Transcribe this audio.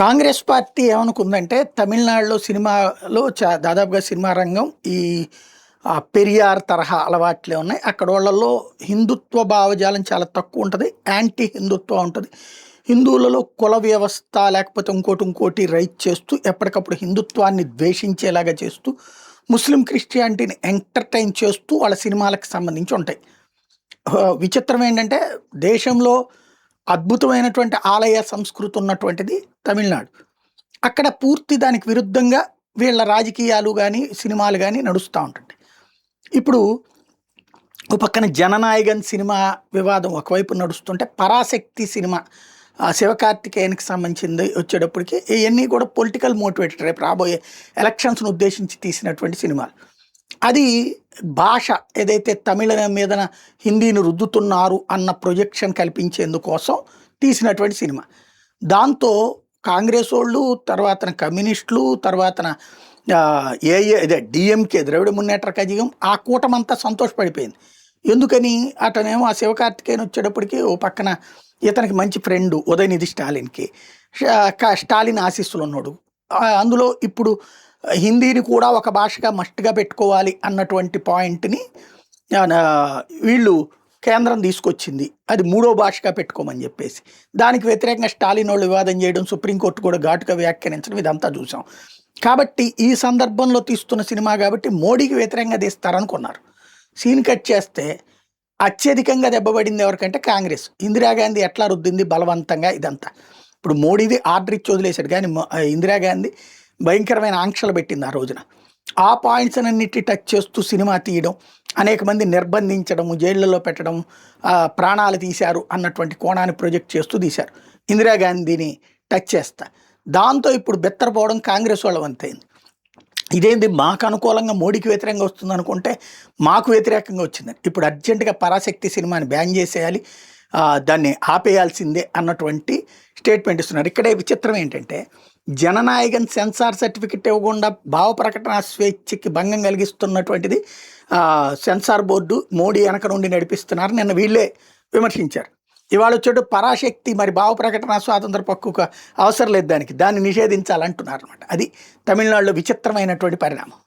Congress party ఏమనుకుందంటే తమిళనాడులో సినిమాలో దాదాపుగా సినిమా రంగం ఈ పెరియార్ తరహా అలవాట్లే ఉన్నాయి. అక్కడ వాళ్ళలో హిందుత్వ భావజాలం చాలా తక్కువ ఉంటుంది. యాంటీ హిందుత్వం ఉంటుంది. హిందువులలో కుల వ్యవస్థ లేకపోతే ఇంకోటి రైట్ చేస్తూ ఎప్పటికప్పుడు హిందుత్వాన్ని ద్వేషించేలాగా చేస్తూ ముస్లిం క్రిస్టియానిటీని ఎంటర్టైన్ చేస్తూ వాళ్ళ సినిమాలకు సంబంధించి ఉంటాయి. విచిత్రం ఏంటంటే దేశంలో అద్భుతమైనటువంటి ఆలయ సంస్కృతి ఉన్నటువంటిది తమిళనాడు. అక్కడ పూర్తి దానికి విరుద్ధంగా వీళ్ళ రాజకీయాలు గానీ, సినిమాలు గానీ నడుస్తా ఉంటుంది. ఇప్పుడు ఓ పక్కన 'జననాయగన్' సినిమా వివాదం ఒకవైపు నడుస్తుంటే, 'పరాశక్తి' సినిమా శివకార్తికేయన్‌కి సంబంధించింది వచ్చేటప్పటికి ఇయన్నీ కూడా పొలిటికల్ మోటివేటెడ్. రేపు రాబోయే ఎలక్షన్స్‌ను ఉద్దేశించి తీసినటువంటి సినిమాలు. అది భాష ఏదైతే తమిళ మీదన హిందీని రుద్దుతున్నారు అన్న ప్రొజెక్షన్ కల్పించేందుకోసం తీసినటువంటి సినిమా. దాంతో కాంగ్రెసోళ్ళు, తర్వాతన కమ్యూనిస్టులు, తర్వాతన ఇదే డీఎంకే ద్రవిడ మున్నేట్ర కజగం ఆ కూటమంతా సంతోషపడిపోయింది. ఎందుకని అతనేమో ఆ శివకార్తికేయన్ వచ్చేటప్పటికి ఓ పక్కన ఇతనికి మంచి ఫ్రెండు ఉదయనిధి స్టాలిన్‌కి. స్టాలిన్ ఆశీస్సులు ఉన్నాడు. అందులో ఇప్పుడు హిందీని కూడా ఒక భాషగా మస్ట్‌గా పెట్టుకోవాలి అన్నటువంటి పాయింట్‌ని వీళ్ళు కేంద్రం తీసుకొచ్చింది. అది మూడో భాషగా పెట్టుకోమని చెప్పేసి. దానికి వ్యతిరేకంగా స్టాలిన్ వాళ్ళు వివాదం చేయడం, సుప్రీంకోర్టు కూడా ఘాటుగా వ్యాఖ్యానించడం ఇదంతా చూసాం. కాబట్టి ఈ సందర్భంలో తీస్తున్న సినిమా కాబట్టి మోడీకి వ్యతిరేకంగా తీస్తారనుకున్నారు. సీన్ కట్ చేస్తే అత్యధికంగా దెబ్బపడింది ఎవరికంటే కాంగ్రెస్. ఇందిరాగాంధీ ఎట్లా రుద్దింది బలవంతంగా ఇదంతా. ఇప్పుడు మోడీది ఆర్డర్ ఇచ్చి వదిలేశాడు, కానీ ఇందిరాగాంధీ భయంకరమైన ఆంక్షలు పెట్టింది ఆ రోజున. ఆ పాయింట్స్ అన్నిటి టచ్ చేస్తూ సినిమా తీయడం, అనేక మంది నిర్బంధించడం, జైళ్లలో పెట్టడం, ప్రాణాలు తీశారు అన్నటువంటి కోణాన్ని ప్రొజెక్ట్ చేస్తూ తీశారు ఇందిరాగాంధీని టచ్ చేస్తా. దాంతో ఇప్పుడు బెత్తరపోవడం కాంగ్రెస్ వాళ్ళ వంతైంది. ఇదేంది మాకు అనుకూలంగా మోడీకి వ్యతిరేకంగా వస్తుంది అనుకుంటే మాకు వ్యతిరేకంగా వచ్చిందని. ఇప్పుడు అర్జెంటుగా 'పరాశక్తి' సినిమాని బ్యాన్ చేసేయాలి, దాన్ని ఆపేయాల్సిందే అన్నటువంటి స్టేట్మెంట్ ఇస్తున్నారు. ఇక్కడే విచిత్రం ఏంటంటే, 'జననాయగన్' సెన్సార్ సర్టిఫికెట్ ఇవ్వకుండా భావ ప్రకటన స్వేచ్ఛకి భంగం కలిగిస్తున్నటువంటిది సెన్సార్ బోర్డు మోడీ వెనక నుండి నడిపిస్తున్నారు. నిన్న వీళ్ళే విమర్శించారు. ఇవాళ వచ్చేటు 'పరాశక్తి' మరి భావ ప్రకటన స్వాతంత్ర హక్కుకు అవసరం లేదు, దాన్ని నిషేధించాలంటున్నారు అనమాట. అది తమిళనాడులో విచిత్రమైనటువంటి పరిణామం.